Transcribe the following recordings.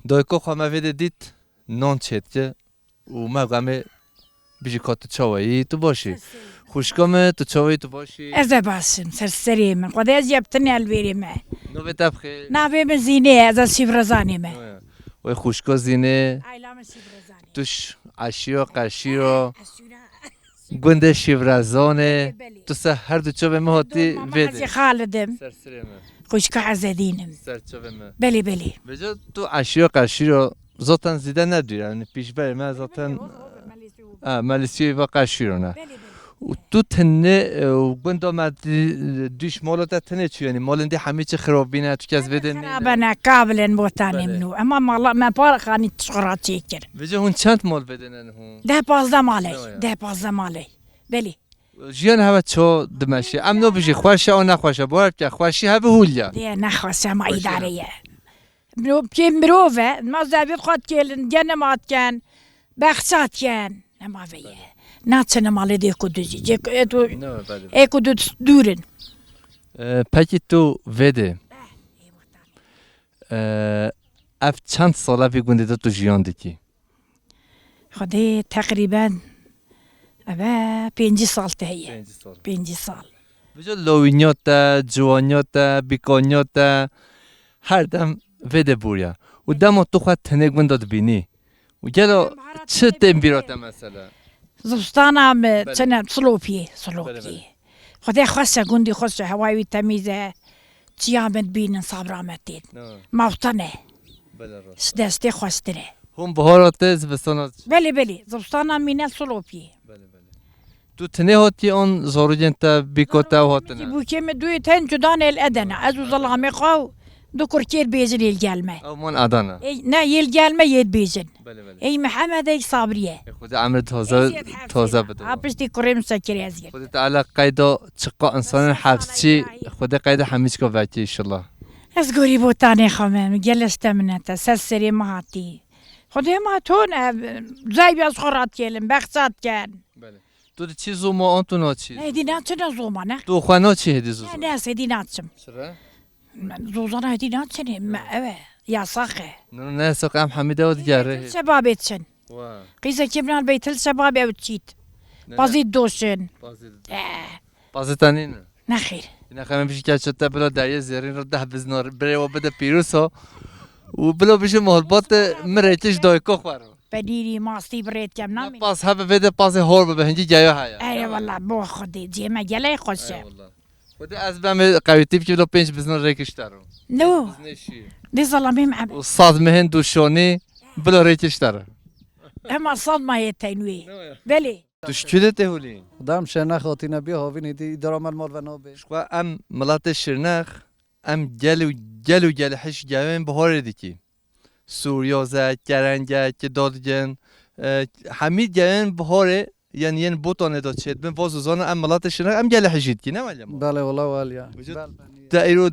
دایکو خواهم ویده دید نان چید که و ما گمه بیشی که تو چاوایی تو باشی خوشگامه تو چاوایی تو باشی از باسم سرسریم خدا از یبتنی البیریم نوی تبخی نبی من زینه از سیبرزانیم و خوشگا زینه ایلام سیبرزانی توش عشی و قشی و گنده شیورزانه تو سه هر دو چاوه مهاتی ماما ویده حزی خالدم سرسرمه خوشکا عزدینم سرچاوه بلی بلی بجا تو عشی و قشی رو زاتن زیده نداری یعنی پیش بری من زاتن مالیسیوی و قشی رو نه و تو تنه و گند آمد دیش مالات تنه چی یعنی مالندی همه چی خرابی نه تو کس بده نه خرابنا قابلن بوتانی منو اما مالا من پار خانی تشقرات چیکر بجا هون چند مال بدنن هون ده 15 مالی ده 15 مالی بلی جیان هوا چو دمشی ام نو بجی خوشه و نخوشه باید که خوشی هوا هولیا دیه نخواسته ما ایداریه مروفه ما زبید خود کلن گنه مات کن بخشات کن نما ویه ناتسنه مالی دی کدوزی اکو دورن پکی تو وده اف چند ساله بی گنده تو جیان دیکی خدای تقریبا اوه 5 سال تهیه 5 سال بجا لوینیاتا جوانیاتا بیکانیاتا هر دم وده بوریا و دم تو خواهد تنگ بنداد بینی و گلو چه تیم بیراتا مثلا زبستانم تنه سلوپی خدای خواسته گندی خواسته هوایی تمیزه چیامت بینن صبرامتید موطنه دسته خواستره هم بهارات زبستانات بلی زبستانم مینه سلوپی تو تنه هاتی آن زاروجن تا بیکاتا و هاتنه بو کم دوی تن جدان الادنه از ظلامه قاو دو کرکیر بیزن یل gelme او من ادانه نه یل gelme یل بیزن ای محمد ای صابریه خود عمر تازه بده هاپستی کریم سکری ازگر خود تعالی قیدا چقا انسان حبسچی خود قیدا همیش کو وکی انشالله از گوری بوتانه خامم گلسته منته سسری مهاتی خدای ما تون زای از خورات کلم بخشات کن تو چی زوما آن تو ناچی نه دینات نه زوما نه تو خوانا چی هدی زوما نه سدیناتم چرا زوزانا هدینات نه ما اوه یا صخه نه ساق ام حمیده و دیگره شبابتشن قيسة كبرنا البيت الشباب يا وتشيت بازيت دوشن بازتانین نخير اینا خمه بیشی که چطور بلا دریه زیرین رو ده بزنار بره و بده پیروس ها و بلا بیشی محلبات مریتش دایکو خورو بديري ماستي بريت كم نامي پاس هبه بده پاس هور به هنجی جایو هیا اي والله بو خدي جي ما جلي خوشه خودی از بهم قویتی که بلا پنج بزنار ریکش دارو نو دي ظلامي معب و صاد مهن دوشانی بلا ریکش دارو اما صدمة يتينوي بلي تو شکوده تهولی دام شنخ آتی نبی هاوینی دی درام المال و نابه شقا ام ملات شرنخ ام گلو حش جوین بهار دیکی سوریا زد گرنگه که دادگن حمید جوین بهاره یعنی بوتانه داد شد من وازوزان ام ملات شرنخ ام گل حشید کی نه ولی بله والله والیا دایرو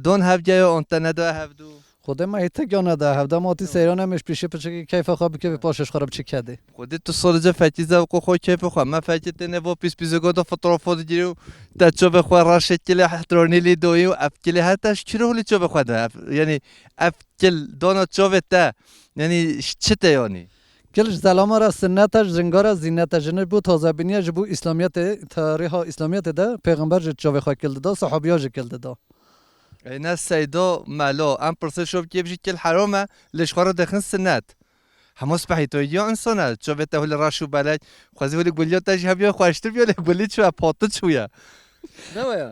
دون هف جای آنت ندا هف دو خود ما هیچ گونه ده هفته ماتی سیران همش پیشه پچه کیف خوابی که پاشش خراب چی کرده خودت تو سالجا فتیزه و خو کیف خو ما فتیت نه و پیس پیزگادا فطرافات گیرو تا چو بخو راشت کلی احترانی لی دوی و افکلی هتاش چرا هلی چو بخو ده یعنی افکل دانا چو تا یعنی چته یعنی کلش زلامه را سنتش زنگار زینت جنر بود تازه بینیه جبو اسلامیت تاریخ اسلامیت ده پیغمبر جاوی خواه کلده ده صحابیا جا کلده ده اینا سیدا ملا ام پرسه شوب که بجی کل حرامه لش خورا دخن سنت هموس بحی تو یا انسانه چو بته هل راشو بلد خوازی هل گلیات تاجی هبیا خواشتر بیا گلی چو پاتت چویا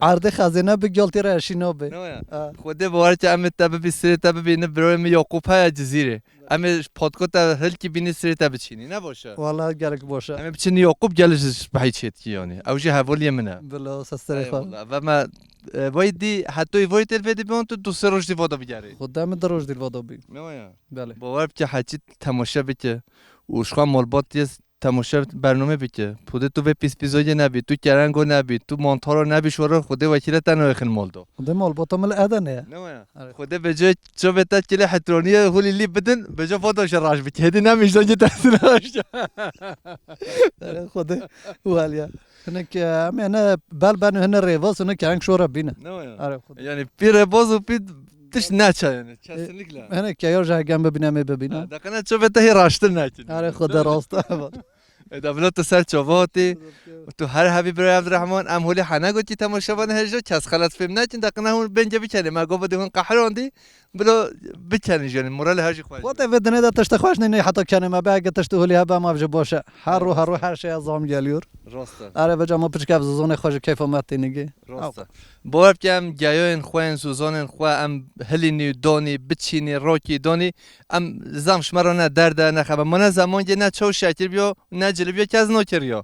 عرض خزینه بگالتی را اشینا به خود باور که ام تبه بی سری تبه بینه برای می یعقوب های جزیره ام پادکات هل کی بینی سری تبه چینی نباشه والله گلک باشه ام بچینی یعقوب گلش بحی چیت کیانی اوجی حوالی منه بلا سستری خواه و ما وایدی حتی وای تلفیدی بیان تو دوست روش دی وادا بیاری خودم دروش دیل وادا بی بله باور که حتی تماشا بکه وشخوام مالبات یه تماشا برنامه بکه خود تو به پیس پیزای نبی تو کرنگو نبی تو مانتارو نبی شورا خود وکیل تنو خن مال دو خود مال باتم الادنه خود به جای چو بتا کلی حترونی هولی لی بدن به جای فادا شراش بکه هدی نمیشون که تاثیرش خود والیا هناك أنا بال بانو هنا ريفاس هنا كان شورا بينا يعني بير باز و بيد تش نچه kesinlikle. هنه که یار جهگم ببینم ببینم دقیقا چوبه تهی راشتن نکن. آره خدا راسته دولت سر چوباتی تو هر حبی برای عبدالرحمن ام هولی حنا گوتی تماشاوان هجا کس خلاص فیلم نکن دقیقا همون بنجا بکنه ما گفت دیگه قهراندی بلو بکنه جانی مورال هرچی خواهد. وقت بدنه دا تشت خوش نه حتی کنه ما به تشت هولی هبه ما بجه باشه هر رو هر شی از آم گلیور. راسته. آره بجا ما پیش که زون خوش کیف آمد نگی. راسته. باور کنم جایان خوان سوزان خوا ام هلینی دانی بچینی راکی دانی ام زمش مرانه درد نخبه من زمان نه چو شکر بیا نه جلبی کز نکریا.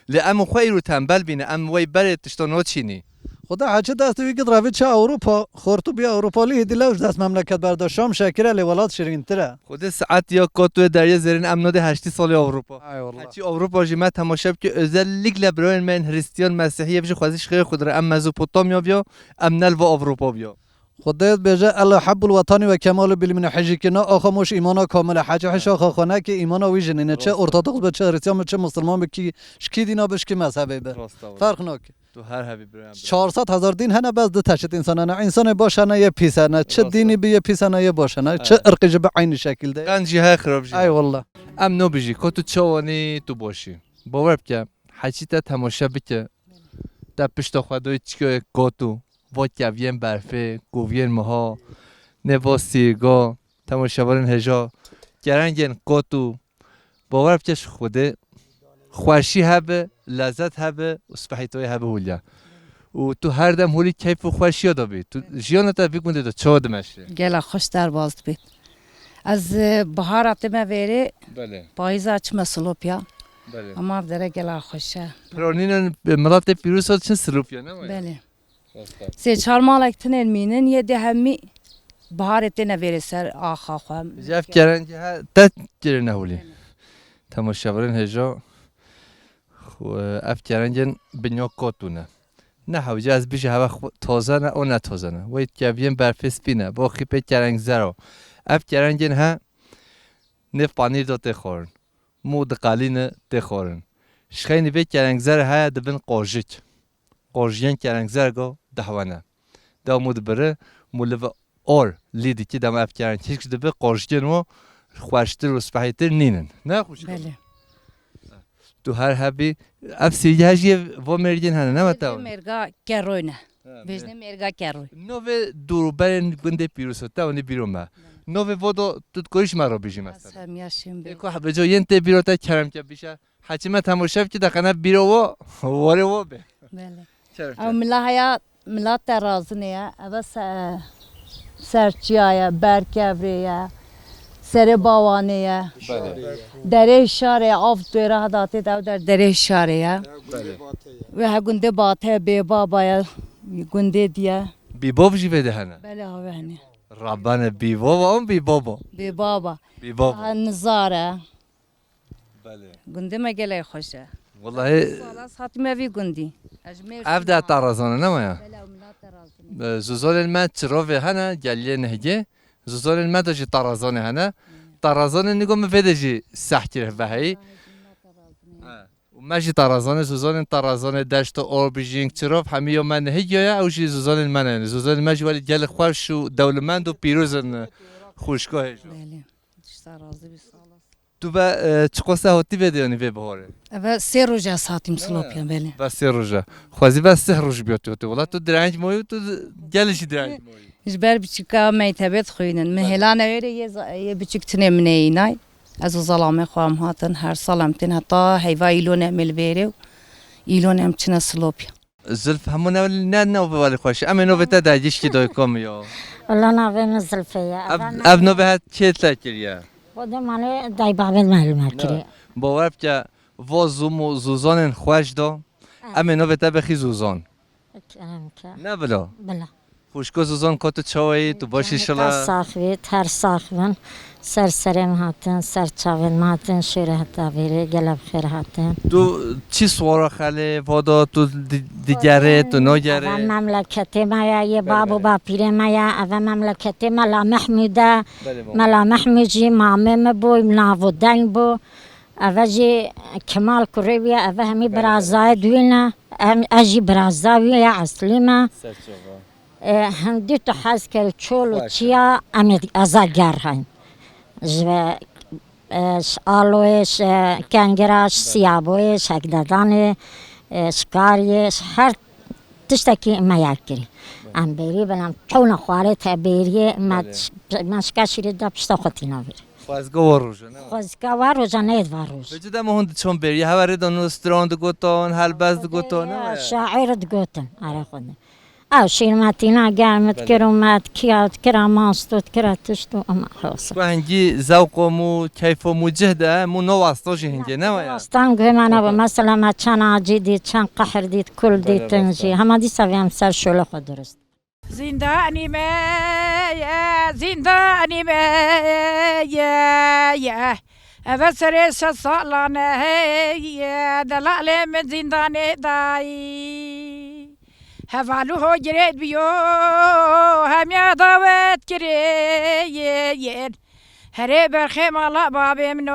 لام خوای رو تنبل بینه ام وی بره تشتانو چینی. خدا حاجه دست وی قد روی چه اروپا خورتو بیا اروپالی هدیلوش دست مملکت برداشتم شکر ولات شیرین تره. خود ساعت یا کاتو دریا زرین ام نود 8 سال اروپا. ای والله. هرچی اروپا جیمت تماشا که özellikle برای من هریستیان مسیحی بشه خوازش خیر خود را ام مزوپوتامیا بیا ام نل و اروپا بیا. خدایت بجا الله حب الوطن و کمال بالمن حجی کنا آخا مش ایمانا کامل حج حش آخا خانه که ایمانا ویژنینه چه ارتداخ به چه هریستیان چه مسلمان به کی شکی دینا بش کی مذهبه به فرق ناک. تو هر حبی برام 400,000 دین هنه بس دو تشت انسان نه انسان باشه نه یه پیسه نه چه دینی به یه پیسه نه یه باشه نه چه ارقی به عین شکل ده. قنجی های خراب جی. ای والله. ام نو بجی که تو چوانی تو باشی. باور بکن حجی تا تماشا بکن. تا پشت خدای چیکار گاتو وقتی اویم برفه گوین ماها نواسیگا تماشاورن هجا گرنگن گاتو باور بکش خوده خوشی هبه لذت هبه اسپحیتای هبه هولیا و تو هر دم هولی کیف و خوشی دابی تو جیان تا بگونده تو چاد مشه گلا خوش در باز بید از بهارات ما ویره بله پاییز açma سلوپیا بله اما داره گلا خوشه پرونین ملت پیروز چه سلوپیا نه بله سه چهار مالک تنل مینن یه ده همی بهارت نه ویره سر آخا خوام جف گرنگ ها تت گرنه هولی تماشاورن هجا اف گرنگن بنیا کاتونه نه هوجه از بیش هوا تازه نه او نه تازه نه وید که اویم برفس بینه با خیپه گرنگ زرا اف گرنگن ها نف پانیر دا تخورن مود قالین تخورن شخینی به گرنگ زر ها دبن قاجک قاجین گرنگ زرگا دهوانه دا مود بره مولو اور لیدی که دم اف گرنگ هیچ دبه قاجگن و خوشتر و سپاهیتر نینن نه خوش بله تو هر حبی اف سیجی هجی و مرگین هنه نه متاو مرگا کروینه بجنه مرگا کروی نوه دورو برن گنده پیروز تا اونی بیرون ما نوه وادو تو کاریش مرا بیشی مثلا هم یاشیم بی کو حب جو ینت بیرو تا کرم که بیشه حتما تماشا که دقیقا بیرو و واره و به بله او ملاحیا ملات ترازنه اوس سرچیایا برکوریه سر باوانه دره شاره آف دوره داته دو در دره شاره و ها گنده باته بی بابا گنده دیه بی باب جی بده هنه بله ها بهنه ربانه بی بابا اون بی بابا بی بابا بی بابا نزاره بله گنده مگله خوشه والله سالاس حتما وی گندی اف ده ترازانه نمایا بله ملات ترازنه زوزال المد چراوه هنه گلیه نهگه زوزال المد جی ترازانه هنه ترازانه نگم فده جی سحکره بهایی و ماشي طرزانه زوزان طرزانه دشت اور بیجینگ چراف همیو من هیجا او جی زوزان المنه زوزان ماجی ولی گل خوش و دولمند و پیروزن خوشگاه بله دشتر راضی بی سالاس تو با چقصه هاتی بدیانی به بهاره و سه روز ساعتیم سلوپیا بله بس روزه خوازی بس سه روز بیاتی تو ولی تو درنگ مایی تو گلشی درنگ مایی جبر بچیکا میتابت خوینن مهلانه ویره یه بچیک تنه منه اینای از ظلامه خوام هاتن هر سالم تن حتی هیوا ایلون عمل ویره ایلون هم چنه سلوپیا زلف همون نه نه ولی خوش اما نو بتا دایش کی دای کم یا والله ناویم زلفیه اب نو به چه تکریه خودم مال دای بابت معلومه کری باور که و زوزان خوش دا اما نو بتا بخی زوزان نه بلا بله خوشگاه زوزان کات چای تو باشی شلا ساخوی تر ساخون سرسرم هاتن سرچاون هاتن شیر هتا ویره گلب خیر هاتن تو چی سوارا خاله وادا تو دیگره تو ناگره اول مملکتی مایا یه بابو با پیر مایا اول مملکتی ملامح میده ملامح میجی مامه بو ناودن بو اول جی کمال کوریوی اول همی برازای دوینا اجی برازای اصلی ما هندی تو حس کرد چولو چیا امید ازاگر هایم جوا آلویش کنگراش سیابویش هکدادان شکاریش هر تشتکی میاد کری ام بری بنام چون خواره تا بری مشکشی دا پشت خودی نبیر خوازگاه واروژه نه خوزگاه واروژه نید واروژ بجده ما هند چون بری هواره دانو استراند گوتان هلبزد گوتان شاعر دگوتن آره خونه او شیرمتینا گرمت کرمت کیات کراماستوت کراتشتو اما خلاص و هنگی ذوق مو کیف مو جهده مو نو واسطاش هنگی نه ویا استان گمانا با مثلا ما چند عجی دید چند قهر دید کل دید تنجی همه دی سویم سر شله خود درست زندانی ما يا زندانی ما يا أبصر صالنا يا دلال من زندان داي هفالو جريت بيو هم يا دعوت كريين هري برخي مالا بابي منو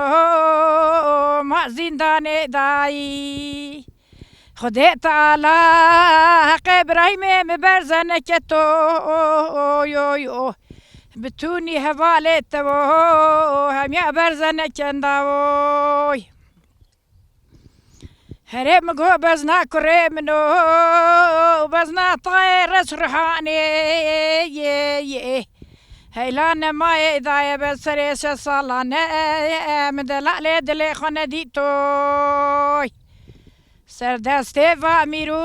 ما زندان داي خدا تعالی حق ابراهیم مبرزن که تو یو بتونی حوالت تو هم یا برزن کنداوی هرم گو بزنا کرمنو بزنا طایر سرحانی هیلان ما ایدای بسرش سالانه مدلال دل خانه دیتوی سردست و میرو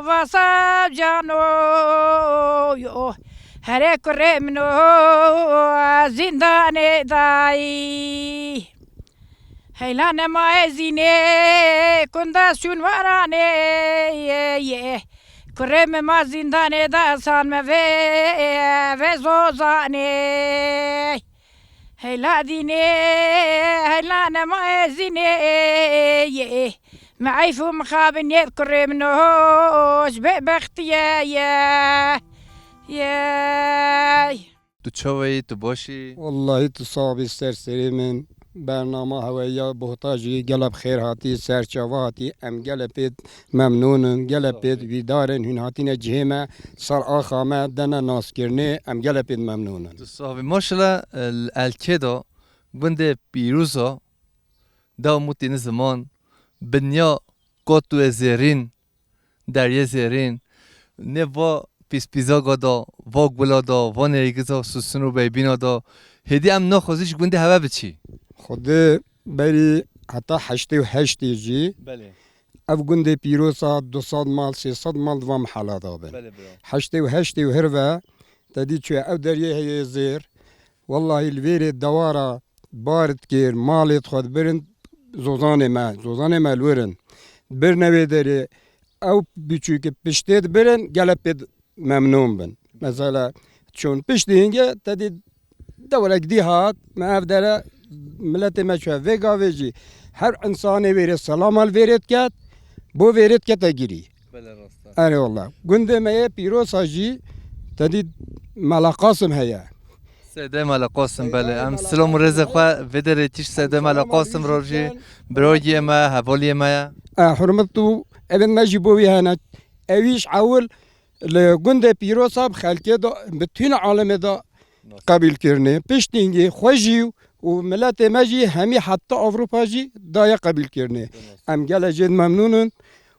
و سب جانو یو هر کرمنو زندان دای هیلان ما زینه کندشون ورانه یه کرم ما زندان دستان و زوزانه هیلا دینه هیلان ما زینه یه معيف ومخابن يذكر منوش بختي يا تو چوی تو باشی والله تصابي سرسري من برنامه هوایی بهتاجی گلب خیر هاتی سرچاوه هاتی ام گلبید ممنونن گلبید ویدارن هن هاتین جهمه سر آخامه دنا ناس کرنه ام گلبید ممنونن تو صاحبی ماشاءالله الکدا بنده پیروزا دا موتین زمان بنیا کاتو زرین دریه زرین نه وا پیسپیزا گادا وا گلادا وا نریگزا سوسنو بیبینا دا هدی ام نخوزیش گنده هوا بچی خود بری حتی 88 جی بله اف گنده پیروزا 200 مال 300 مال دوام حالا دابن بله برا 88 و هروا تدی چه او دریه هی زیر والله الویر دوارا بارد کر مالت خود برن زوزان ما الورن برنوی داری او بیچوک پشتید برن گلپید ممنون بن مثلا چون پشتی هنگه تدی دورک دی هات ما افداره ملت ما شو وگاویجی هر انسانی ویرد سلام ال ویرد کد بو ویرد کد تگیری بله راستا اره والله گنده مایه پیروز هاجی تدی ملاقاسم هیا سده مال قاسم بله ام سلام رزق و ودره تیش سده مال قاسم روجی برای ما حوالی ما حرمتو ابن ماجي بوي هنا اويش اول لگنده پیروز صاحب خلقه دا بتون عالم دا قبول کرنه پشتینگی خوشی و ملت ماجي همي حتى اوروبا جي دا قبول کرنه ام گله جد ممنونن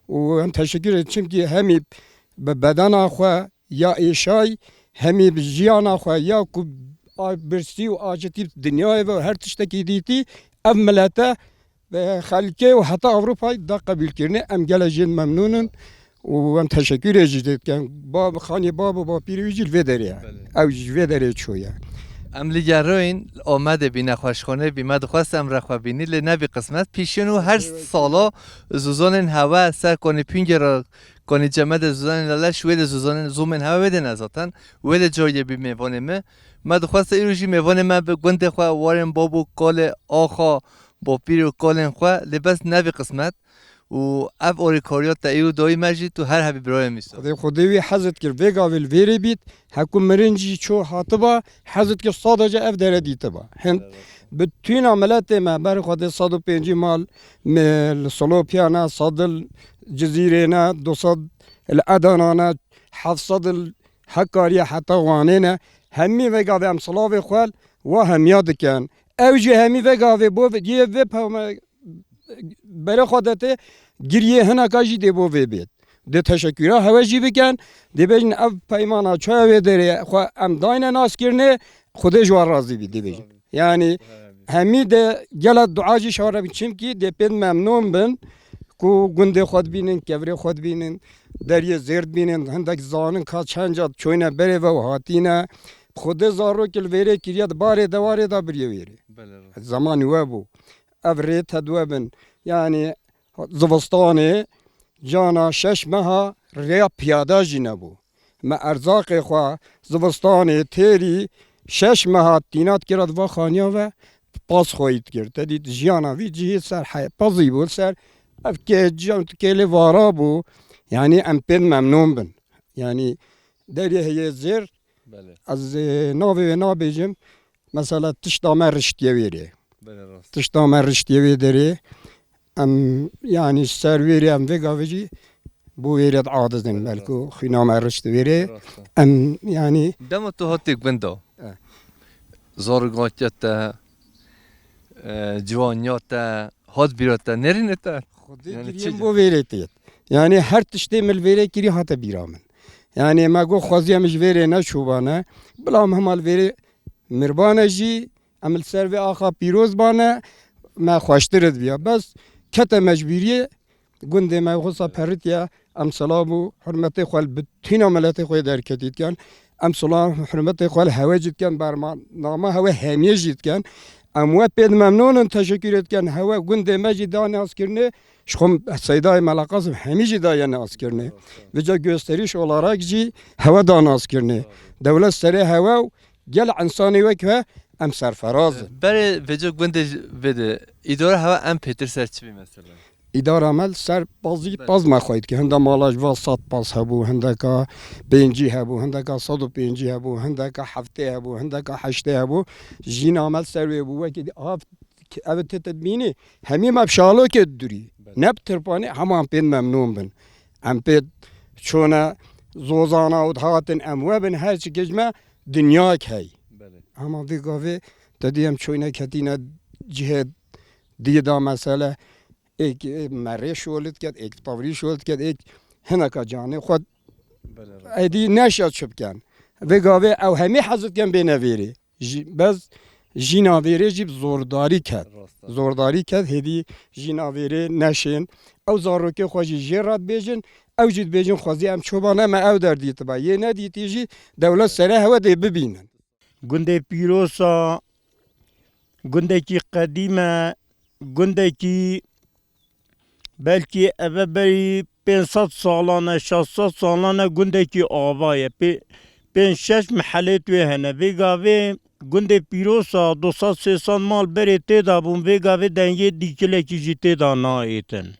و هم تشکر اتشم که همي بدن اخوا یا ایشای همي بجیان اخوا یا برسی و آجتی دنیای و هر تشتکی دیتی ام ملته خلقه و حتی اروپای دا قبول کرنه ام گله جن ممنونن و ام تشکر اجدید کن باب خانی باب و با پیرویجی الویدره او الویدره چویا ام لیگروین آمده بی نخوشخانه بی مد خواستم رخوا بینی لنبی قسمت پیشنو هر سالا زوزان هوا سر کنی پینگ را کنی جمد زوزان لالش وید زوزان زومن هوا وید نزاتن وید جای بی میوانه ما مد خواست ایروژی میوانه ما به گنده خواه وارن بابو کال آخا با پیر و کالن خواه لباس نبی قسمت و اف اوریکاریات تا ایرو دایی مجید تو هر هبی برای میسا خودوی حضرت کر ویگا ویل ویری بیت حکم مرنجی چو حاطبا حضرت کر صادجه اف داره دیته با هند بتوین عملات ما بر خود 105 مال من سلوپیانا صادل جزیره نا 200 الادانانا 700 حکاری حتی وانه همی وگا ام صلاف خوال و همیا دکن او جی همی وگا بو یه و پام برای خودته گریه هنه کاجی دی بو بید ده تشکره هوا جی بکن دی بجن او پیمانا چای داره خو ام داین ناس کرنه خود جوار راضی بی دی بجن yani hemi de gel duacı şara biçim ki de ped memnun ben ku günde xod binin kevre xod binin deriye zerd binin hendak zanın kaçanca çoyna bere ve hatine xude zaro kil vere kiriyat bare devare da bir vere zaman ve bu evre tedwebin yani zivistane cana şeşmeha reya piyada jine bu me erzaqe xwa zivistane teri شش ماه تینات کرد و خانیا و پاس خواهید کرد دید جیانا وی جیه سر حی پازی بود سر اف که جان کلی وارا بو یعنی ام پید ممنون بن یعنی دری هیه زیر از ناوی و نابیجم مثلا تشتامه رشتیه ویره تشتامه رشتیه داری ام یعنی سر ویره ام وگا ویجی bu veret adedin belki xinama rıştı vere em yani دم تو هاتیک بندو زارگاتیتا جوانیاتا هات بیراتا نرینتا yani bu veretiyet yani her tişte mil vere kiri hata biramın yani ma go xaziyamiz vere ne çubana blam hemal vere mirbana ji amel serve axa piroz bana ma xoştird biya bas kete mecburiye günde ma xosa peritiya ام سلامو حرمت خوال بتین عملات خوی در کتید کن ام سلام حرمت خوال هوا جد کن برمان نامه هوا همیه جد kن ام و پید ممنونن تشکر کن هوا گنده مجی دانه از کرنه شخم سیدای ملاقات همی جی دایانه از کرنه و جا gösteriş olarak جی هوا دانه از کرنه دولت سری هوا گل انسانی وکه ام سرفراز بره وجو گنده بده اداره هوا ام پیتر سرچوی مثلا İdare amel ser bazı baz maxaydı ki hende malaj va sat baz hebu hende ka benci hebu hende ka sadu benci hebu hende ka hafte hebu hende ka haşte hebu jin amel ser ve bu ki av evet tedbini hemim abşalo ke duri neb tırpani hamam pen memnun ben am ped çona zozana ud hatin amwe ben her şey gecme dünya kay ama bir gave dediyem çoyna ketine cihet diye da mesele एक मरे शोलत क्या एक पवरी शोलत क्या एक है ना का जाने खुद ऐदी नशा छुप क्या वे गावे अव हमें हजरत क्या बेनवेरे बस جیناویره جیب زورداری کرد هدی جیناویره نشین او زاروکه خوشی جرات بیجن او جید بیجن خوزی ام چوبانه ما او در دیت با یه ندیتی جی دولت سره هوا دی ببینن گنده پیروسا گنده کی قدیمه گنده کی belki eve beri 500 سالانه 600 سالانه گنده کی آوایه 5-6 محله توی هنه ویگاوی گنده پیروسا 200-300 مال بری تیدا بون ویگاوی دنگی دیکله کی جی تیدا نا ایتن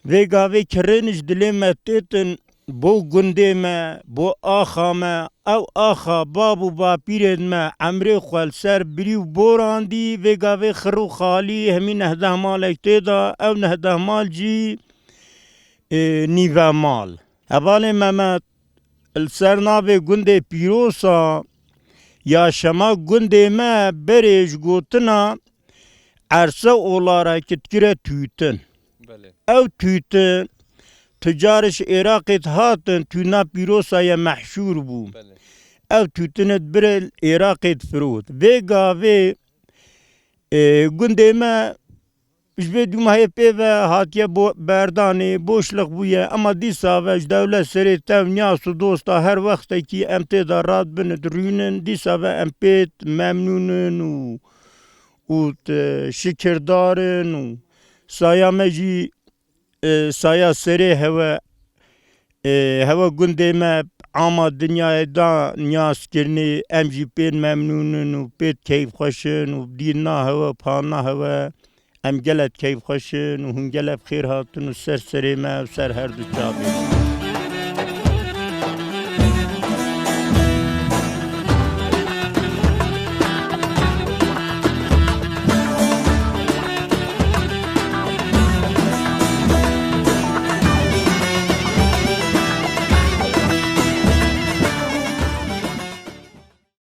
ویگاوی کرنش دلی متیتن بو گنده ما بو آخا ما او آخا بابو با پیرد ما عمری خوال سر بریو بوراندی ویگاوی خرو خالی همین نهده مالک تیدا او نهده مال جی نیوه مال اول ممت السرناوی گنده پیروسا یا شما گنده ما بریش گوتنا عرصه اولارا کتگره تویتن او تویتن تجارش عراقت هاتن تونا پیروسای محشور بو او توتنت برل عراقت فرود ویگا وی گنده ما جبه دومه پیوه هاتیه بردانی بوشلق بویه اما دیسا وش دولت سری تو نیاس و دوستا هر وقت که امتدا راد بند رونن دیسا و امپیت ممنونن و شکردارن و سایامه جی سایه سری هوا گنده ما اما دنیای دا نیاز کرنی ام جی پید ممنونن و پید کیف خوشن و دینا هوا پانا هوا ام گلت کیف خوشن و هم گلت خیر هاتن و سر سری ما و سر هر دو چابی